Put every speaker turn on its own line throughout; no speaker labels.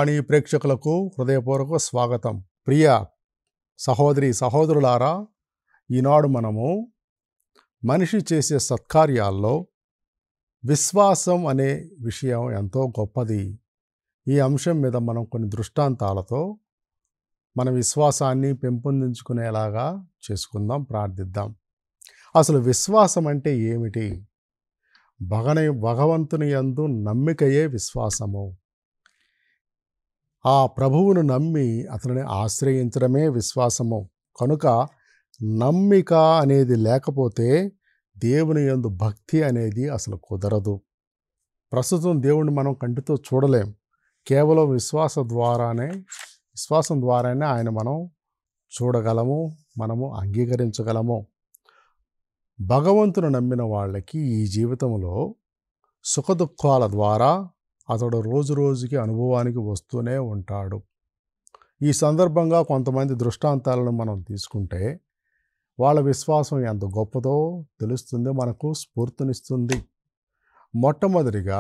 వాణి ప్రేక్షకులకు హృదయపూర్వక స్వాగతం. ప్రియ సహోదరి సహోదరులారా, ఈనాడు మనము మనిషి చేసే సత్కార్యాల్లో విశ్వాసం అనే విషయం ఎంతో గొప్పది. ఈ అంశం మీద మనం కొన్ని దృష్టాంతాలతో మన విశ్వాసాన్ని పెంపొందించుకునేలాగా చేసుకుందాం, ప్రార్థిద్దాం. అసలు విశ్వాసం అంటే ఏమిటి? భగవంతుని యందు నమ్మికయే విశ్వాసము. ఆ ప్రభువును నమ్మి అతనిని ఆశ్రయించడమే విశ్వాసము. కనుక నమ్మిక అనేది లేకపోతే దేవుని యందు భక్తి అనేది అసలు కుదరదు. ప్రస్తుతం దేవుణ్ణి మనం కంటితో చూడలేం. కేవలం విశ్వాసం ద్వారానే ఆయన మనం చూడగలము, మనము అంగీకరించగలము. భగవంతుని నమ్మిన వాళ్ళకి ఈ జీవితంలో సుఖదుఖాల ద్వారా అతడు రోజు రోజుకి అనుభవానికి వస్తూనే ఉంటాడు. ఈ సందర్భంగా కొంతమంది దృష్టాంతాలను మనం తీసుకుంటే వాళ్ళ విశ్వాసం ఎంత గొప్పదో తెలుస్తుంది, మనకు స్ఫూర్తినిస్తుంది. మొట్టమొదటిగా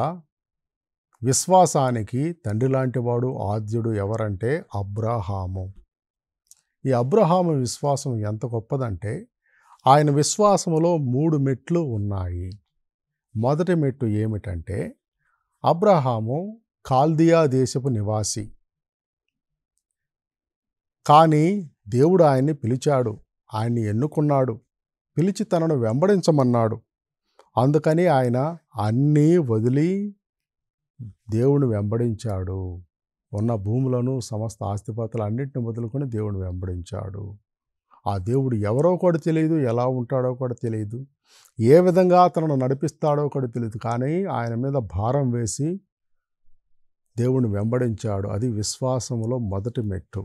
విశ్వాసానికి తండ్రి లాంటి వాడు, ఆద్యుడు ఎవరంటే అబ్రహాము. ఈ అబ్రహాము విశ్వాసం ఎంత గొప్పదంటే ఆయన విశ్వాసములో 3 మెట్లు ఉన్నాయి. మొదటి మెట్టు ఏమిటంటే అబ్రహాము కాల్దియా దేశపు నివాసి. కానీ దేవుడు ఆయన్ని పిలిచాడు, ఆయన్ని ఎన్నుకున్నాడు, పిలిచి తనను వెంబడించమన్నాడు. అందుకని ఆయన అన్నీ వదిలి దేవుని వెంబడించాడు. ఉన్న భూములను, సమస్త ఆస్తిపాస్తులు అన్నింటిని వదులుకొని దేవుని వెంబడించాడు. ఆ దేవుడు ఎవరో కూడా తెలియదు, ఎలా ఉంటాడో కూడా తెలియదు, ఏ విధంగా తనను నడిపిస్తాడో కూడా తెలియదు. కానీ ఆయన మీద భారం వేసి దేవుని వెంబడించాడు. అది విశ్వాసములో మొదటి మెట్టు.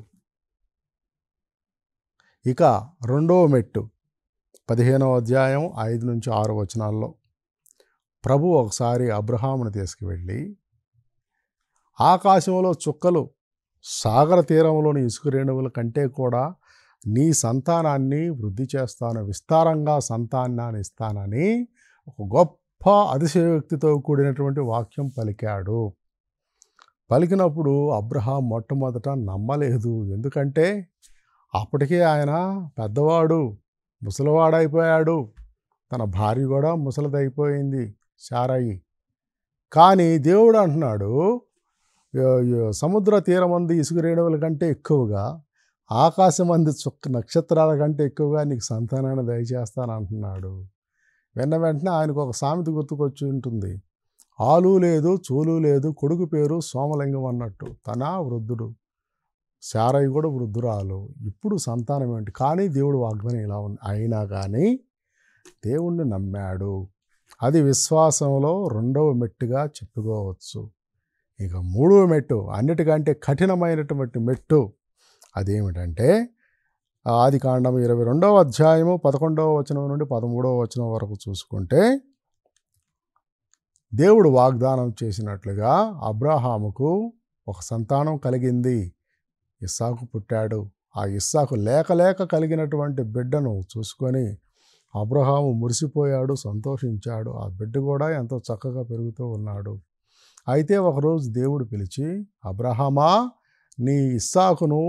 ఇక రెండవ మెట్టు 15వ అధ్యాయం 5-6 వచనాల్లో ప్రభు ఒకసారి అబ్రహామును తీసుకువెళ్ళి ఆకాశంలో చుక్కలు, సాగర తీరంలోని ఇసుక రేణువుల కంటే కూడా నీ సంతానాన్ని వృద్ధి చేస్తాను, విస్తారంగా సంతానాన్ని ఇస్తానని ఒక గొప్ప అతిశయోక్తితో కూడినటువంటి వాక్యం పలికాడు. పలికినప్పుడు అబ్రహాం మొట్టమొదట నమ్మలేదు. ఎందుకంటే అప్పటికే ఆయన పెద్దవాడు, ముసలివాడైపోయాడు. తన భార్య కూడా ముసలిదైపోయింది, శారయి. కానీ దేవుడు అంటున్నాడు, సముద్ర తీరమందు ఇసుక రేణువుల కంటే ఎక్కువగా, ఆకాశమంది నక్షత్రాల కంటే ఎక్కువగా నీకు సంతానాన్ని దయచేస్తాను అంటున్నాడు. వెంటనే ఆయనకు ఒక సామెత గుర్తుకొచ్చి ఉంటుంది. ఆలు లేదు, చూలు లేదు, కొడుకు పేరు సోమలింగం అన్నట్టు. తన వృద్ధుడు, శారయి కూడా వృద్ధురాలు, ఇప్పుడు సంతానం ఏంటి? కానీ దేవుడు వాగ్దానం ఇలా ఉంది. అయినా కానీ దేవుణ్ణి నమ్మాడు. అది విశ్వాసంలో రెండవ మెట్టుగా చెప్పుకోవచ్చు. ఇక మూడవ మెట్టు, అన్నిటికంటే కఠినమైనటువంటి మెట్టు, అదేమిటంటే ఆదికాండం 22వ అధ్యాయము 11వ వచనం నుండి 13వ వచనం వరకు చూసుకుంటే దేవుడు వాగ్దానం చేసినట్లుగా అబ్రహాముకు ఒక సంతానం కలిగింది. ఇస్సాకు పుట్టాడు. ఆ ఇస్సాకు లేక కలిగినటువంటి బిడ్డను చూసుకొని అబ్రహాము మురిసిపోయాడు, సంతోషించాడు. ఆ బిడ్డ కూడా ఎంతో చక్కగా పెరుగుతూ ఉన్నాడు. అయితే ఒకరోజు దేవుడు పిలిచి, అబ్రహామా, నీ ఇస్సాకును,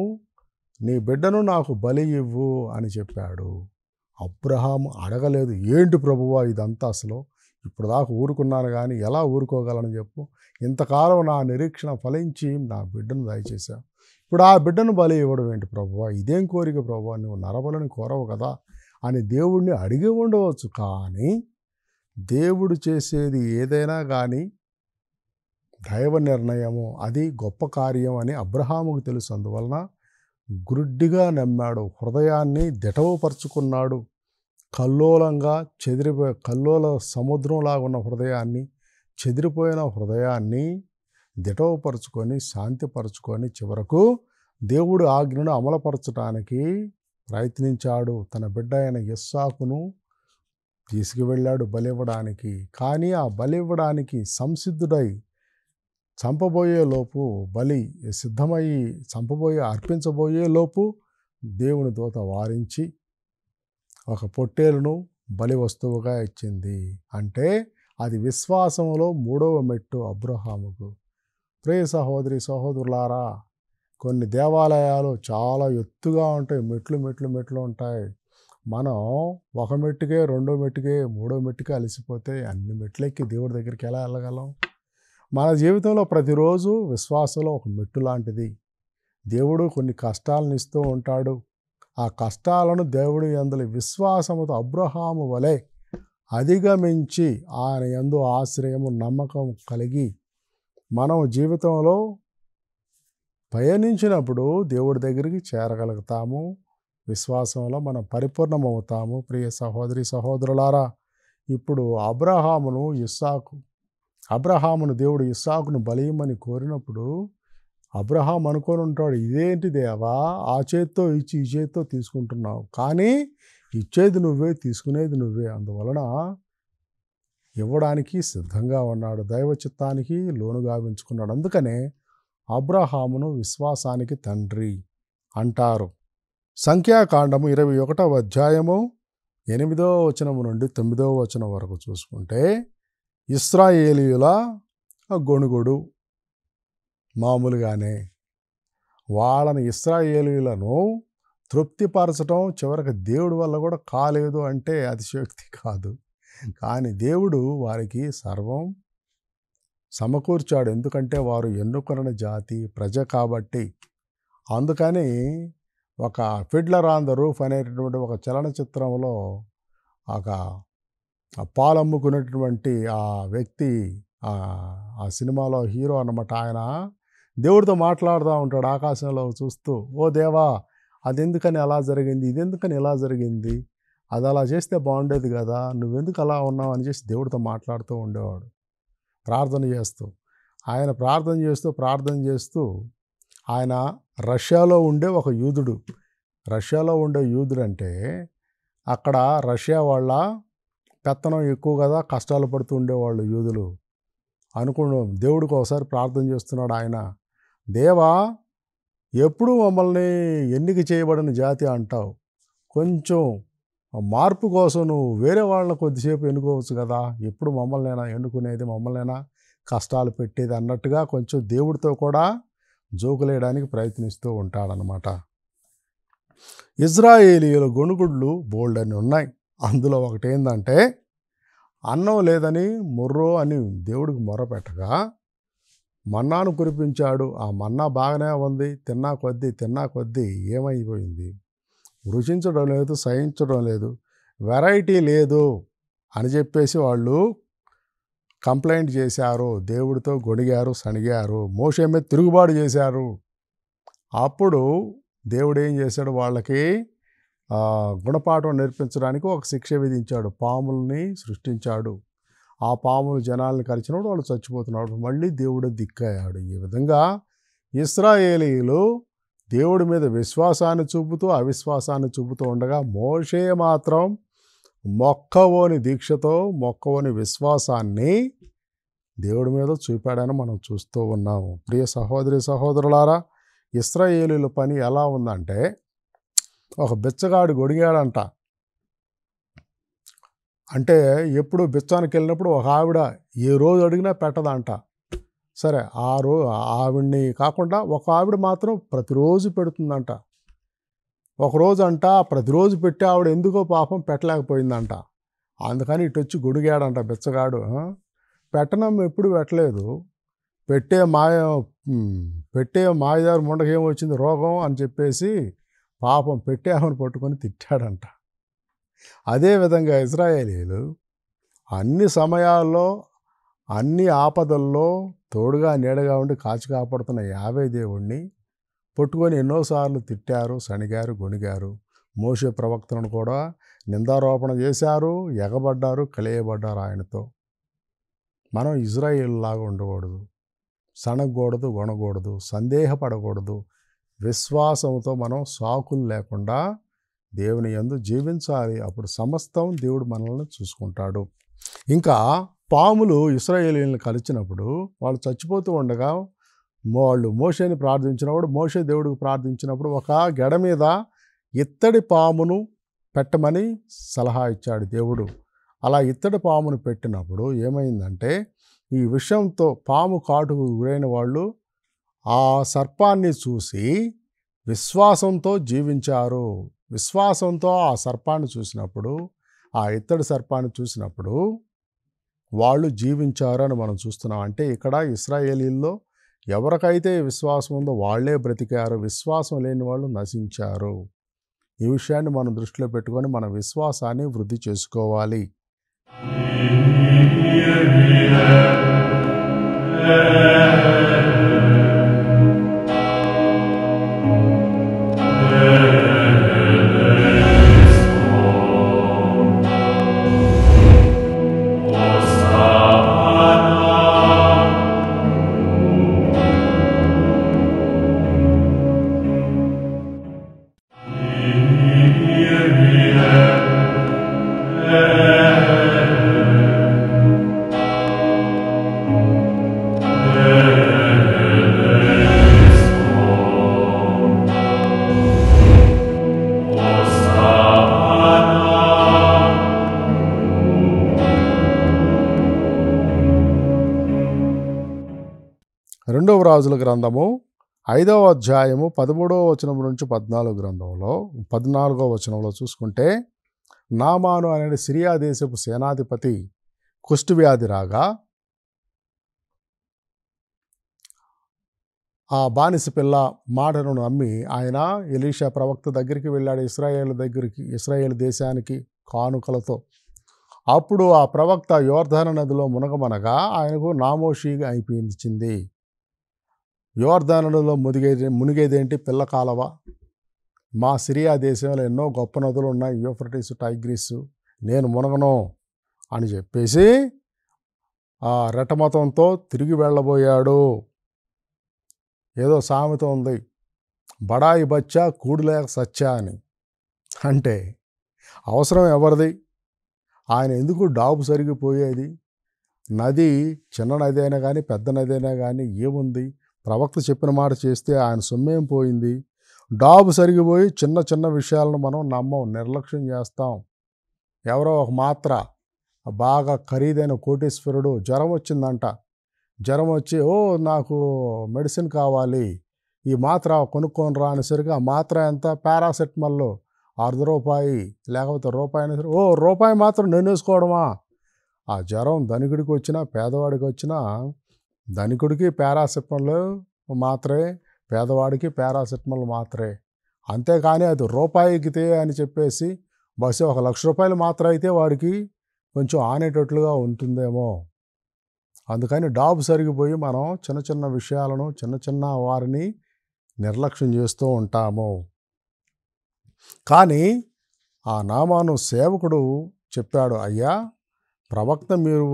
నీ బిడ్డను నాకు బలి ఇవ్వు అని చెప్పాడు. అబ్రహాము అడగలేదు, ఏంటి ప్రభువా ఇదంతా, అసలు ఇప్పుడు దాకా ఊరుకున్నాను కానీ ఎలా ఊరుకోగలను చెప్పు, ఇంతకాలం నా నిరీక్షణ ఫలించి నా బిడ్డను దయచేశావు, ఇప్పుడు ఆ బిడ్డను బలి ఇవ్వడం ఏంటి ప్రభువా, ఇదేం కోరిక ప్రభువా, నువ్వు నరబలిని కోరవు కదా అని దేవుణ్ణి అడిగి ఉండవచ్చు. కానీ దేవుడు చేసేది ఏదైనా కానీ దైవ నిర్ణయము, అది గొప్ప కార్యం అని అబ్రహాముకు తెలుసు. అందువలన గుడ్డిగా నమ్మాడు, హృదయాన్ని దిటవుపరుచుకున్నాడు. కల్లోల సముద్రంలాగా ఉన్న హృదయాన్ని, చెదిరిపోయిన హృదయాన్ని దిటవుపరుచుకొని, శాంతిపరుచుకొని చివరకు దేవుడు ఆజ్ఞను అమలుపరచడానికి ప్రయత్నించాడు. తన బిడ్డ అయిన ఇస్సాకును తీసుకువెళ్ళాడు బలివ్వడానికి. కానీ ఆ బలివ్వడానికి సంసిద్ధుడై చంపబోయే లోపు, బలి సిద్ధమయ్యి అర్పించబోయే లోపు దేవుని దూత వారించి ఒక పొట్టేలును బలి వస్తువుగా ఇచ్చింది. అంటే అది విశ్వాసంలో మూడవ మెట్టు అబ్రహాముకు. ప్రియ సహోదరి సహోదరులారా, కొన్ని దేవాలయాలు చాలా ఎత్తుగా ఉంటాయి, మెట్లు ఉంటాయి. మనం ఒక మెట్టుకే, రెండో మెట్టుకే, మూడో మెట్టుకే అలసిపోతే అన్ని మెట్లెక్కి దేవుడి దగ్గరికి ఎలా వెళ్ళగలం? మన జీవితంలో ప్రతిరోజు విశ్వాసంలో ఒక మెట్టు లాంటిది. దేవుడు కొన్ని కష్టాలను ఇస్తూ ఉంటాడు. ఆ కష్టాలను దేవుడి యందు విశ్వాసముతో అబ్రహాము వలె అధిగమించి ఆయన యందు ఆశ్రయము, నమ్మకం కలిగి మనం జీవితంలో పయనించినప్పుడు దేవుడి దగ్గరికి చేరగలుగుతాము. విశ్వాసంలో మనం పరిపూర్ణమవుతాము. ప్రియ సహోదరి సహోదరులారా, ఇప్పుడు అబ్రహామును దేవుడు ఇస్సాకును బలియమని కోరినప్పుడు అబ్రహాం అనుకొని ఉంటాడు, ఇదేంటి దేవా, ఆ చేత్తో ఇచ్చి ఈ చేత్తో తీసుకుంటున్నావు, కానీ ఇచ్చేది నువ్వే, తీసుకునేది నువ్వే. అందువలన ఇవ్వడానికి సిద్ధంగా ఉన్నాడు, దైవ చిత్తానికి లోను గావించుకున్నాడు. అందుకనే అబ్రహామును విశ్వాసానికి తండ్రి అంటారు. సంఖ్యాకాండము 21వ అధ్యాయము 8వ వచనము నుండి 9వ వచనం వరకు చూసుకుంటే, ఇశ్రాయేలీయుల గొణుగుడు మామూలుగానే వాళ్ళని, ఇశ్రాయేలీయులను తృప్తిపరచడం చివరికి దేవుడి వల్ల కూడా కాలేదు అంటే అతిశయోక్తి కాదు. కానీ దేవుడు వారికి సర్వం సమకూర్చాడు. ఎందుకంటే వారు ఎన్నుకొన్న జాతి, ప్రజ కాబట్టి. అందుకని ఒక ఫిడ్లర్ ఆన్ ద రూఫ్ అనేటటువంటి ఒక చలనచిత్రంలో ఒక పాలమ్ముకునేటటువంటి ఆ వ్యక్తి, ఆ సినిమాలో హీరో అన్నమాట, ఆయన దేవుడితో మాట్లాడుతూ ఉంటాడు ఆకాశంలో చూస్తూ, ఓ దేవా, అది ఎందుకని అలా జరిగింది, ఇది ఎందుకని ఇలా జరిగింది, అది అలా చేస్తే బాగుండేది కదా, నువ్వెందుకు అలా ఉన్నావు అని చేసి దేవుడితో మాట్లాడుతూ ఉండేవాడు, ప్రార్థన చేస్తూ. ఆయన ప్రార్థన చేస్తూ ఆయన రష్యాలో ఉండే ఒక యూదుడు. రష్యాలో ఉండే యూదుడు అంటే అక్కడ రష్యా వాళ్ళ పెత్తనం ఎక్కువ కదా, కష్టాలు పడుతూ ఉండేవాళ్ళు యూదులు. దేవుడికి ఒకసారి ప్రార్థన చేస్తున్నాడు ఆయన, దేవా, ఎప్పుడు మమ్మల్ని ఎన్నిక చేయబడిన జాతి అంటావు, కొంచెం మార్పు కోసం నువ్వు వేరే వాళ్ళని కొద్దిసేపు ఎన్నుకోవచ్చు కదా, ఎప్పుడు మమ్మల్నైనా ఎన్నుకునేది, మమ్మల్నైనా కష్టాలు పెట్టేది అన్నట్టుగా కొంచెం దేవుడితో కూడా జోకులేయడానికి ప్రయత్నిస్తూ ఉంటాడనమాట. ఇజ్రాయేలీయుల గొణుగుడ్లు బోల్డ్ అని ఉన్నాయి. అందులో ఒకటి ఏంటంటే, అన్నం లేదని మొర్రో అని దేవుడికి మొరపెట్టగా మన్నాను కురిపించాడు. ఆ మన్నా బాగానే ఉంది, తిన్నా కొద్దీ ఏమైపోయింది, రుచించడం లేదు, సహించడం లేదు, వెరైటీ లేదు అని చెప్పేసి వాళ్ళు కంప్లైంట్ చేశారు, దేవుడితో గొణిగారు, సణిగారు, మోషే మీద తిరుగుబాటు చేశారు. అప్పుడు దేవుడు ఏం చేశాడు, వాళ్ళకి గుణపాఠం నేర్పించడానికి ఒక శిక్ష విధించాడు, పాముల్ని సృష్టించాడు. ఆ పాములు జనాల్ని కరిచినప్పుడు వాళ్ళు చచ్చిపోతున్నాడు. మళ్ళీ దేవుడు దిక్కయ్యాడు. ఈ విధంగా ఇశ్రాయేలీయులు దేవుడి మీద విశ్వాసాన్ని చూపుతూ అవిశ్వాసాన్ని చూపుతూ ఉండగా, మోషే మాత్రం మొక్కవోని దీక్షతో, మొక్కవోని విశ్వాసాన్ని దేవుడి మీద చూపాడని మనం చూస్తూ ఉన్నాము. ప్రియ సహోదరి సహోదరులారా, ఇశ్రాయేలీయుల పని ఎలా ఉందంటే, ఒక బిచ్చగాడు గొడిగాడంట. అంటే ఎప్పుడు బిచ్చానికి వెళ్ళినప్పుడు ఒక ఆవిడ ఏ రోజు అడిగినా పెట్టదంట. సరే, ఆవిడ్ని కాకుండా ఒక ఆవిడ మాత్రం ప్రతిరోజు పెడుతుందంట. ఒకరోజు అంట ప్రతిరోజు పెట్టే ఆవిడ ఎందుకో పాపం పెట్టలేకపోయిందంట. అందుకని ఇటు వచ్చి గొడిగాడంట బిచ్చగాడు. పెట్టనమ్మ ఎప్పుడు పెట్టలేదు, పెట్టే మాయదారు ముండకేం వచ్చింది రోగం అని చెప్పేసి పాపం పెట్టే ఆమెను పట్టుకొని తిట్టాడంట. అదేవిధంగా ఇశ్రాయేలీయులు అన్ని సమయాల్లో, అన్ని ఆపదల్లో తోడుగా నీడగా ఉండి కాచి కాపాడుతున్న యావే దేవుణ్ణి పట్టుకొని ఎన్నోసార్లు తిట్టారు, సణిగారు, గొణిగారు. మోషే ప్రవక్తను కూడా నిందారోపణ చేశారు, ఎగబడ్డారు, కలియబడ్డారు ఆయనతో. మనం ఇజ్రాయేలులాగా ఉండకూడదు, సణగకూడదు, గొనకూడదు, సందేహపడకూడదు. విశ్వాసంతో మనం సాకులు లేకుండా దేవుని యందు జీవించాలి. అప్పుడు సమస్తం దేవుడు మనల్ని చూసుకుంటాడు. ఇంకా పాములు ఇశ్రాయేలీయులను కలిచినప్పుడు వాళ్ళు చచ్చిపోతూ ఉండగా వాళ్ళు మోషేని ప్రార్థించినప్పుడు, మోషే దేవుడికి ప్రార్థించినప్పుడు ఒక గెడ మీద ఇత్తడి పామును పెట్టమని సలహా ఇచ్చాడు దేవుడు. అలా ఇత్తడి పామును పెట్టినప్పుడు ఏమైందంటే, ఈ విషంతో పాము కాటుకు గురైన వాళ్ళు ఆ సర్పాన్ని చూసి విశ్వాసంతో జీవించారు. విశ్వాసంతో ఆ సర్పాన్ని చూసినప్పుడు, ఆ ఇత్తడి సర్పాన్ని చూసినప్పుడు వాళ్ళు జీవించారు అని మనం చూస్తున్నాం. అంటే ఇక్కడ ఇశ్రాయేలీల్లో ఎవరికైతే విశ్వాసం ఉందో వాళ్ళే బ్రతికారు, విశ్వాసం లేని వాళ్ళు నశించారు. ఈ విషయాన్ని మనం దృష్టిలో పెట్టుకొని మన విశ్వాసాన్ని వృద్ధి చేసుకోవాలి. రెండవ రాజుల గ్రంథము 5వ అధ్యాయము 13వ వచనం నుంచి 14వ వచనంలో చూసుకుంటే, నామాను అనే సిరియా దేశపు సేనాధిపతి కుష్ఠవ్యాధి రాగా ఆ బానిస పిల్ల మాటను నమ్మి ఆయన ఎలీషా ప్రవక్త దగ్గరికి వెళ్ళాడు, ఇశ్రాయేలు దేశానికి కానుకలతో. అప్పుడు ఆ ప్రవక్త యోర్దాను నదిలో మునగమనగా ఆయనకు నామోషి అయిపోయింది. యోర్దాను నదిలో మునిగేదేంటి? పిల్ల కాలవ. మా సిరియా దేశంలో ఎన్నో గొప్ప నదులు ఉన్నాయి, యూఫ్రటీసు, టైగ్రీసు, నేను మునగను అని చెప్పేసి ఆ రెటమతంతో తిరిగి వెళ్ళబోయాడు. ఏదో సామెత ఉంది, బడాయి బచ్చా కూడులేక సచ్చా అని. అంటే అవసరం ఎవరిది? ఆయన ఎందుకు డాబు సరిగిపోయేది? నది చిన్న నది అయినా కానీ పెద్ద నది అయినా కానీ ఏముంది? ప్రవక్త చెప్పిన మాట చేస్తే ఆయన సొమ్మేం పోయింది? డాబు సరిగిపోయి చిన్న చిన్న విషయాలను మనం నమ్మం, నిర్లక్ష్యం చేస్తాం. ఎవరో ఒక మాత్ర, బాగా ఖరీదైన కోటీశ్వరుడు జ్వరం వచ్చిందంట, జ్వరం వచ్చి నాకు మెడిసిన్ కావాలి, ఈ మాత్ర కొనుక్కొని రా అనేసరికి ఆ మాత్ర ఎంత? పారాసెటమాల్ ₹1/2 లేకపోతే రూపాయి అయినా సరే, రూపాయి మాత్రం నేను వేసుకోవడమా? ఆ జ్వరం ధనికుడికి వచ్చినా పేదవాడికి వచ్చినా, ధనికుడికి పారాసెటమాల్ మాత్రే, పేదవాడికి పారాసెటమాల్ మాత్రే. అంతేకాని అది రూపాయికితే అని చెప్పేసి బస్సు ₹1,00,000 మాత్ర అయితే వాడికి కొంచెం ఆనేటట్లుగా ఉంటుందేమో. అందుకని డాబు సరిగిపోయి మనం చిన్న చిన్న విషయాలను, చిన్న చిన్న వారిని నిర్లక్ష్యం చేస్తూ ఉంటాము. కానీ ఆ నామాను సేవకుడు చెప్పాడు, అయ్యా ప్రవక్త మీరు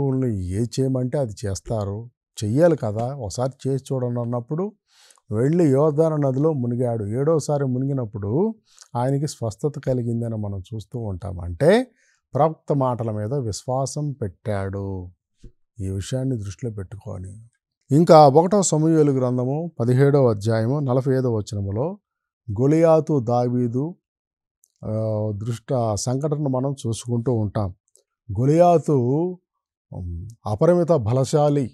ఏ చేయమంటే అది చేస్తారు, చెయ్యాలి కదా, ఒకసారి చేసి చూడండి అన్నప్పుడు వెళ్ళి యోర్దాను నదిలో మునిగాడు. 7వసారి మునిగినప్పుడు ఆయనకి స్వస్థత కలిగిందని మనం చూస్తూ ఉంటాం. అంటే ప్రవక్త మాటల మీద విశ్వాసం పెట్టాడు. ఈ విషయాన్ని దృష్టిలో పెట్టుకొని ఇంకా 1వ సమూయేలు గ్రంథము 17వ అధ్యాయము 45వ వచనములో గొలియాతు దావీదు సంఘటన మనం చూసుకుంటూ ఉంటాం. గొలియాతు అపరిమిత బలశాలి,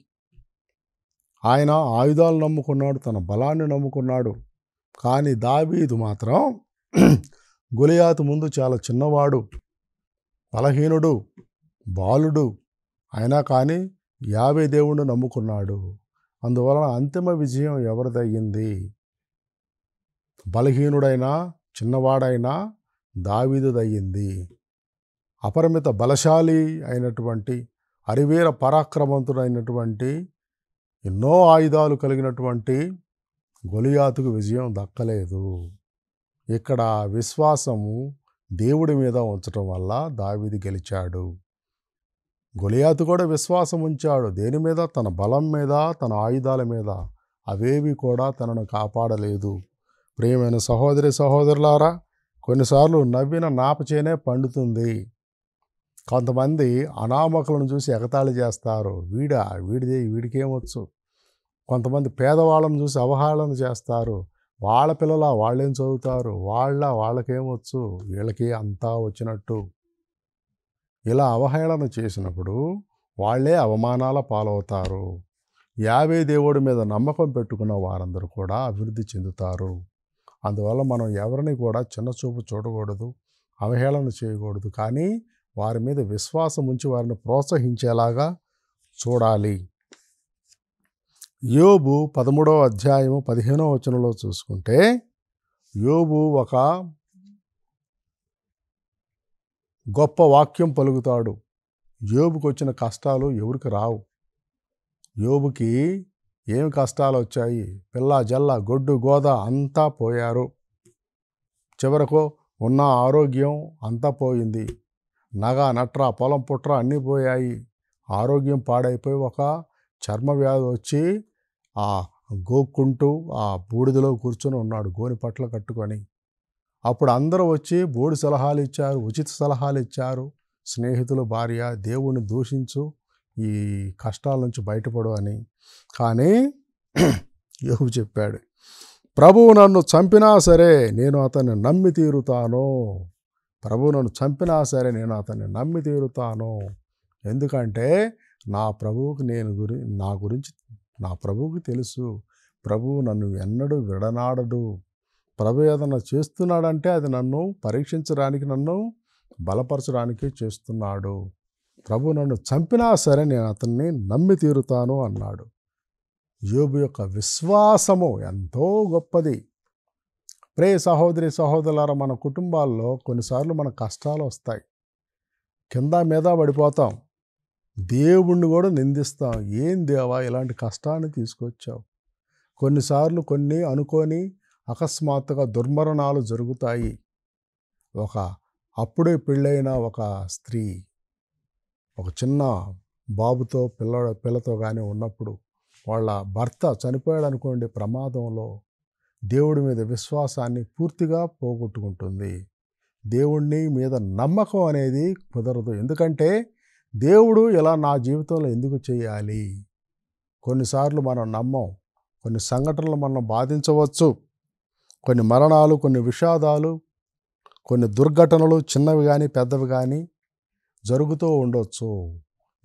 ఆయన ఆయుధాలు నమ్ముకున్నాడు, తన బలాన్ని నమ్ముకున్నాడు. కానీ దావీదు మాత్రం గొలియాతు ముందు చాలా చిన్నవాడు, బలహీనుడు, బాలుడు. అయినా కానీ యావే దేవుణ్ణి నమ్ముకున్నాడు. అందువలన అంతిమ విజయం ఎవరిదయ్యింది? బలహీనుడైనా చిన్నవాడైనా దావీదుదయ్యింది. అపరిమిత బలశాలి అయినటువంటి, అరివీర పరాక్రమంతుడైనటువంటి, ఎన్నో ఆయుధాలు కలిగినటువంటి గొలియాతుకు విజయం దక్కలేదు. ఇక్కడ విశ్వాసము దేవుడి మీద ఉంచటం వల్ల దావీదు గెలిచాడు. గొలియాతు కూడా విశ్వాసం ఉంచాడు. దేని మీద? తన బలం మీద, తన ఆయుధాల మీద. అవేవి కూడా తనను కాపాడలేదు. ప్రియమైన సహోదరి సహోదరులారా, కొన్నిసార్లు నవ్విన నాపచేనే పండుతుంది. కొంతమంది అనామకులను చూసి ఎగతాళి చేస్తారు, వీడికేమొచ్చు. కొంతమంది పేదవాళ్ళను చూసి అవహేళన చేస్తారు, వాళ్ళ పిల్లల వాళ్ళేం చదువుతారు, వాళ్ళకేమొచ్చు, వీళ్ళకి అంతా వచ్చినట్టు. ఇలా అవహేళన చేసినప్పుడు వాళ్ళే అవమానాల పాలవుతారు. యావే దేవుడి మీద నమ్మకం పెట్టుకున్న వారందరూ కూడా అభివృద్ధి చెందుతారు. అందువల్ల మనం ఎవరిని కూడా చిన్నచూపు చూడకూడదు, అవహేళన చేయకూడదు. కానీ వారి మీద విశ్వాసం ఉంచి వారిని ప్రోత్సహించేలాగా చూడాలి. యోబు 13వ అధ్యాయము 15వ వచనంలో చూసుకుంటే, యోబు ఒక గొప్ప వాక్యం పలుకుతాడు. యోబుకి వచ్చిన కష్టాలు ఎవరికి రావు. యోబుకి ఏమి కష్టాలు వచ్చాయి? పిల్ల జల్ల గొడ్డు గోద అంతా పోయారు. చివరకు ఉన్న ఆరోగ్యం అంతా పోయింది. నగ నట్ర పొలం పుట్ర అన్నీ పోయాయి. ఆరోగ్యం పాడైపోయి ఒక చర్మ వ్యాధి వచ్చి ఆ గోక్కుంటూ ఆ బూడిదలో కూర్చొని ఉన్నాడు, గోని పట్ల కట్టుకొని. అప్పుడు అందరూ వచ్చి బోడి సలహాలు ఇచ్చారు, ఉచిత సలహాలు ఇచ్చారు. స్నేహితులు, భార్య, దేవుణ్ణి దూషించు, ఈ కష్టాల నుంచి బయటపడు అని. కానీ యోబు చెప్పాడు, ప్రభువు నన్ను చంపినా సరే నేను అతన్ని నమ్మి తీరుతాను. ప్రభువు నన్ను చంపినా సరే నేను అతన్ని నమ్మి తీరుతాను. ఎందుకంటే నా ప్రభువుకి నా ప్రభువుకి తెలుసు. ప్రభువు నన్ను ఎన్నడూ విడనాడడు. ప్రభు ఏదన్నా చేస్తున్నాడంటే అది నన్ను పరీక్షించడానికి, నన్ను బలపరచడానికి చేస్తున్నాడు. ప్రభు నన్ను చంపినా సరే నేను అతన్ని నమ్మి తీరుతాను అన్నాడు. యోబు యొక్క విశ్వాసము ఎంతో గొప్పది. ప్రియ సహోదరి సహోదరులారా, మన కుటుంబాల్లో కొన్నిసార్లు మన కష్టాలు వస్తాయి. కింద మీద పడిపోతాం. దేవుణ్ణి కూడా నిందిస్తాం. ఏం దేవా ఇలాంటి కష్టాన్ని తీసుకొచ్చావు? కొన్నిసార్లు కొన్ని అనుకోని అకస్మాత్తుగా దుర్మరణాలు జరుగుతాయి. అప్పుడే పెళ్ళైన ఒక స్త్రీ ఒక చిన్న బాబుతో పిల్లతో కానీ ఉన్నప్పుడు వాళ్ళ భర్త చనిపోయాడు అనుకోండి, ప్రమాదంలో దేవుడి మీద విశ్వాసాన్ని పూర్తిగా పోగొట్టుకుంటుంది. దేవుడి మీద నమ్మకం అనేది కుదరదు. ఎందుకంటే దేవుడు ఇలా నా జీవితంలో ఎందుకు చేయాలి? కొన్నిసార్లు మనం నమ్మం. కొన్ని సంఘటనలు మనం బాధించవచ్చు. కొన్ని మరణాలు, కొన్ని విషాదాలు, కొన్ని దుర్ఘటనలు చిన్నవి కానీ పెద్దవి కానీ జరుగుతూ ఉండొచ్చు.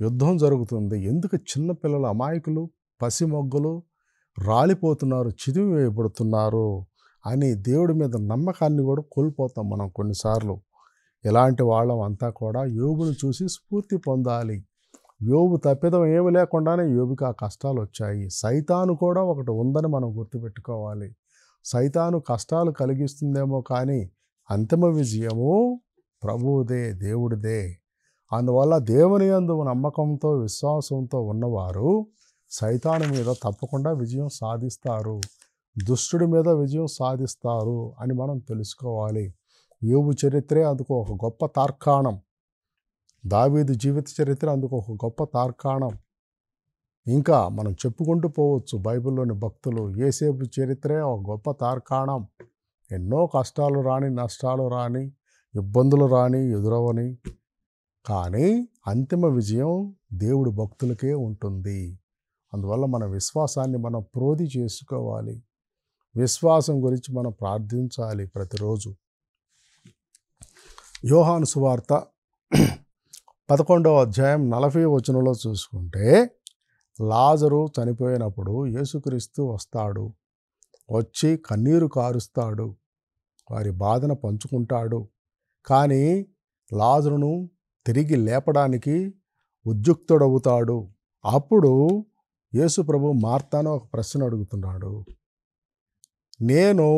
యుద్ధం జరుగుతుంది. ఎందుకు చిన్నపిల్లలు, అమాయకులు, పసిమొగ్గలు రాలిపోతున్నారు, చిదిమి వేయబడుతున్నారు అని దేవుడి మీద నమ్మకాన్ని కూడా కోల్పోతాం మనం కొన్నిసార్లు. ఇలాంటి వాళ్ళం అంతా కూడా యోబును చూసి స్ఫూర్తి పొందాలి. యోబు తప్పిదం ఏమి లేకుండానే యోబుకి ఆ కష్టాలు వచ్చాయి. సైతాను కూడా ఒకటి ఉందని మనం గుర్తుపెట్టుకోవాలి. సైతాను కష్టాలు కలిగిస్తుందేమో కానీ అంతిమ విజయము ప్రభువుదే, దేవుడిదే. అందువల్ల దేవుని యందు నమ్మకంతో విశ్వాసంతో ఉన్నవారు సైతాను మీద తప్పకుండా విజయం సాధిస్తారు, దుష్టుడి మీద విజయం సాధిస్తారు అని మనం తెలుసుకోవాలి. యోబు చరిత్రే అందుకు ఒక గొప్ప తార్కాణం. దావీదు జీవిత చరిత్ర అందుకు ఒక గొప్ప తార్కాణం. ఇంకా మనం చెప్పుకుంటూ పోవచ్చు. బైబిల్లోని భక్తులు యేసేపు చరిత్రే ఒక గొప్ప తార్కాణం. ఎన్నో కష్టాలు రాని, నష్టాలు రాని, ఇబ్బందులు రాని, ఎదురవని, కానీ అంతిమ విజయం దేవుడి భక్తులకే ఉంటుంది. అందువల్ల మన విశ్వాసాన్ని మనం ప్రోధి చేసుకోవాలి. విశ్వాసం గురించి మనం ప్రార్థించాలి ప్రతిరోజు. యోహాను సువార్త 11వ అధ్యాయం 40వ వచనంలో చూసుకుంటే, లాజరు చనిపోయినప్పుడు యేసుక్రీస్తు వస్తాడు. వచ్చి కన్నీరు కారుస్తాడు, వారి బాధను పంచుకుంటాడు. కానీ లాజరును తిరిగి లేపడానికి ఉద్యుక్తుడవుతాడు. అప్పుడు యేసు ప్రభు మార్తాను ఒక ప్రశ్న అడుగుతున్నాడు. నేను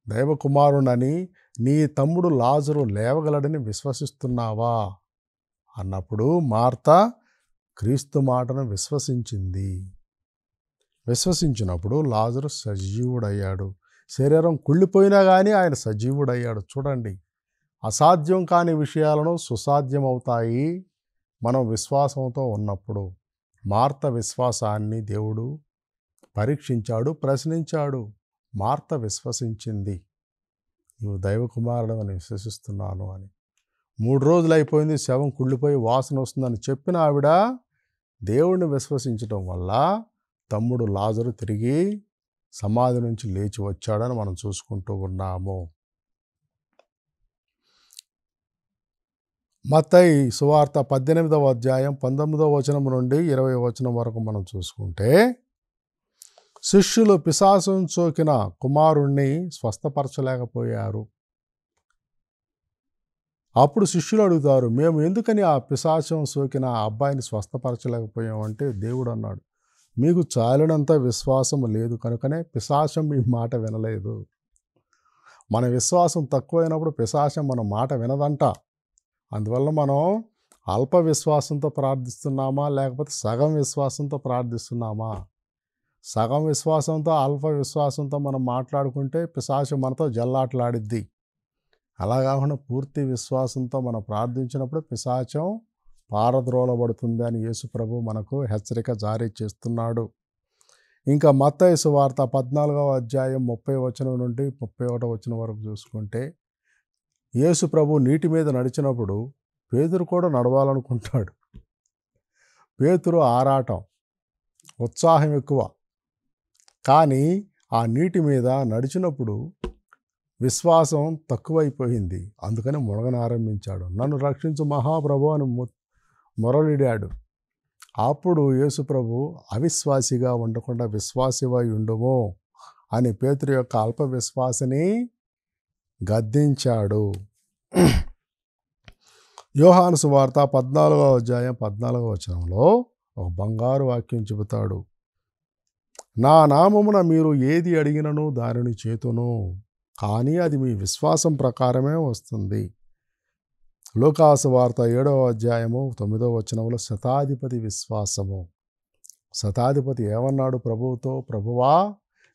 దైవకుమారునని నీ తమ్ముడు లాజరు లేవగలడని విశ్వసిస్తున్నావా అన్నప్పుడు మార్త క్రీస్తు మాటను విశ్వసించినప్పుడు లాజరు సజీవుడయ్యాడు. శరీరం కుళ్ళిపోయినా కానీ ఆయన సజీవుడయ్యాడు. చూడండి, అసాధ్యం కాని విషయాలను సుసాధ్యమవుతాయి మనం విశ్వాసంతో ఉన్నప్పుడు. మార్త విశ్వాసాన్ని దేవుడు పరీక్షించాడు, ప్రశ్నించాడు. మార్త విశ్వసించింది, నువ్వు దైవకుమారుడు అని విశ్వసిస్తున్నాను అని. 3 రోజులు అయిపోయింది, శవం కుళ్ళిపోయి వాసన వస్తుందని చెప్పిన ఆవిడ దేవుడిని విశ్వసించడం వల్ల తమ్ముడు లాజరు తిరిగి సమాధి నుంచి లేచి వచ్చాడని మనం చూసుకుంటూ ఉన్నాము. మత్తయి సువార్త 18వ అధ్యాయం 19వ వచనం నుండి 20వ వచనం వరకు మనం చూసుకుంటే, శిష్యులు పిశాచం సోకిన కుమారుణ్ణి స్వస్థపరచలేకపోయారు. అప్పుడు శిష్యులు అడుగుతారు, మేము ఎందుకని ఆ పిశాచం సోకిన ఆ అబ్బాయిని స్వస్థపరచలేకపోయామంటే, దేవుడు అన్నాడు, మీకు చాలినంత విశ్వాసం లేదు కనుకనే పిశాచం మీ మాట వినలేదు. మన విశ్వాసం తక్కువైనప్పుడు పిశాచం మన మాట వినదంట. అందువల్ల మనం అల్ప విశ్వాసంతో ప్రార్థిస్తున్నామా, లేకపోతే సగం విశ్వాసంతో ప్రార్థిస్తున్నామా? సగం విశ్వాసంతో అల్ప విశ్వాసంతో మనం మాట్లాడుకుంటే పిశాచం మనతో జల్లాటలాడిద్ది. అలా కాకుండా పూర్తి విశ్వాసంతో మనం ప్రార్థించినప్పుడు పిశాచం పారద్రోలబడుతుంది అని యేసు ప్రభు మనకు హెచ్చరిక జారీ చేస్తున్నాడు. ఇంకా మత్తయి సువార్త 14వ అధ్యాయం 30వ వచనం నుండి 31వ వచనం వరకు చూసుకుంటే, యేసు ప్రభు నీటి మీద నడిచినప్పుడు పేతురు కూడా నడవాలనుకుంటాడు. పేతురు ఆరాటం, ఉత్సాహం ఎక్కువ. కానీ ఆ నీటి మీద నడిచినప్పుడు విశ్వాసం తక్కువైపోయింది. అందుకని మునగనారంభించాడు. నన్ను రక్షించు మహాప్రభు అని మొరలిడాడు. అప్పుడు యేసు ప్రభు అవిశ్వాసిగా ఉండకుండా విశ్వాసివై ఉండుము అని పేతురు యొక్క అల్ప విశ్వాసిని గద్దించాడు. యోహాను సువార్త 14వ అధ్యాయం 14వ వచనంలో ఒక బంగారు వాక్యం చెబుతాడు, నా నామమున మీరు ఏది అడిగినను దానిని చేతును, కానీ అది మీ విశ్వాసం ప్రకారమే వస్తుంది. లూకాసు వార్త 7వ అధ్యాయము 9వ వచనంలో శతాధిపతి విశ్వాసము. శతాధిపతి ఏమన్నాడు ప్రభువుతో, ప్రభువా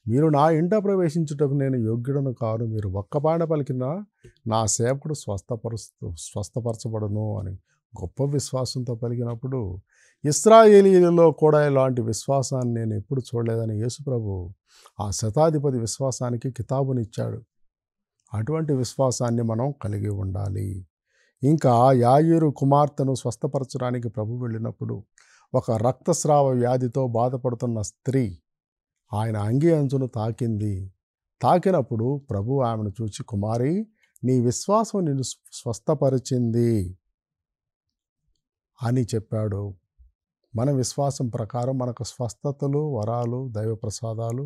మీరు నా ఇంట ప్రవేశించుటకు నేను యోగ్యుడను కాను, మీరు ఒక్కపాట పలికిన నా సేవకుడు స్వస్థపరచబడును అని గొప్ప విశ్వాసంతో పలికినప్పుడు, ఇశ్రాయేలీలలో కూడా ఇలాంటి విశ్వాసాన్ని నేను ఎప్పుడు చూడలేదని యేసు ప్రభు ఆ శతాధిపతి విశ్వాసానికి కితాబునిచ్చాడు. అటువంటి విశ్వాసాన్ని మనం కలిగి ఉండాలి. ఇంకా యాయీరు కుమార్తెను స్వస్థపరచడానికి ప్రభు వెళ్ళినప్పుడు ఒక రక్తస్రావ వ్యాధితో బాధపడుతున్న స్త్రీ ఆయన అంగి అంచును తాకింది. తాకినప్పుడు ప్రభు ఆమెను చూచి, కుమారి నీ విశ్వాసం నిన్ను స్వస్థపరిచింది అని చెప్పాడు. మన విశ్వాసం ప్రకారం మనకు స్వస్థతలు, వరాలు, దైవ ప్రసాదాలు,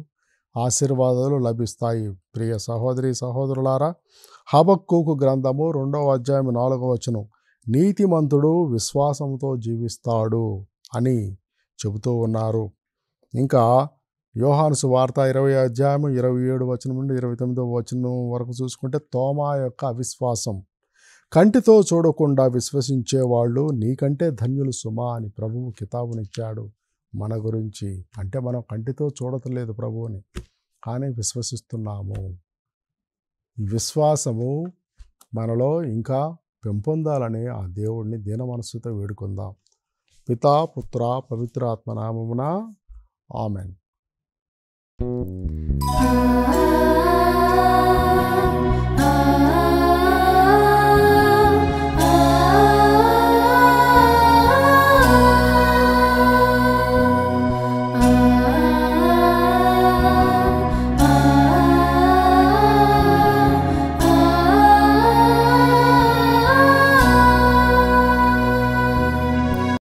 ఆశీర్వాదాలు లభిస్తాయి. ప్రియ సహోదరి సహోదరులారా, హబక్కూకు గ్రంథము 2వ అధ్యాయం 4వ వచనం, నీతిమంతుడు విశ్వాసంతో జీవిస్తాడు అని చెబుతూ ఉన్నారు. ఇంకా యోహాను సువార్త 20వ అధ్యాయం 27వ వచనం నుండి 29వ వచనం వరకు చూసుకుంటే, తోమా యొక్క అవిశ్వాసం, కంటితో చూడకుండా విశ్వసించే వాళ్ళు నీకంటే ధన్యులు సుమా అని ప్రభువు కితాబునిచ్చాడు మన గురించి. అంటే మనం కంటితో చూడట్లేదు ప్రభువుని, కానీ విశ్వసిస్తున్నాము. ఈ విశ్వాసము మనలో ఇంకా పెంపొందాలని ఆ దేవుడిని దీన మనస్సుతో వేడుకుందాం. పితా పుత్ర పవిత్రాత్మ నామమున ఆమెన్.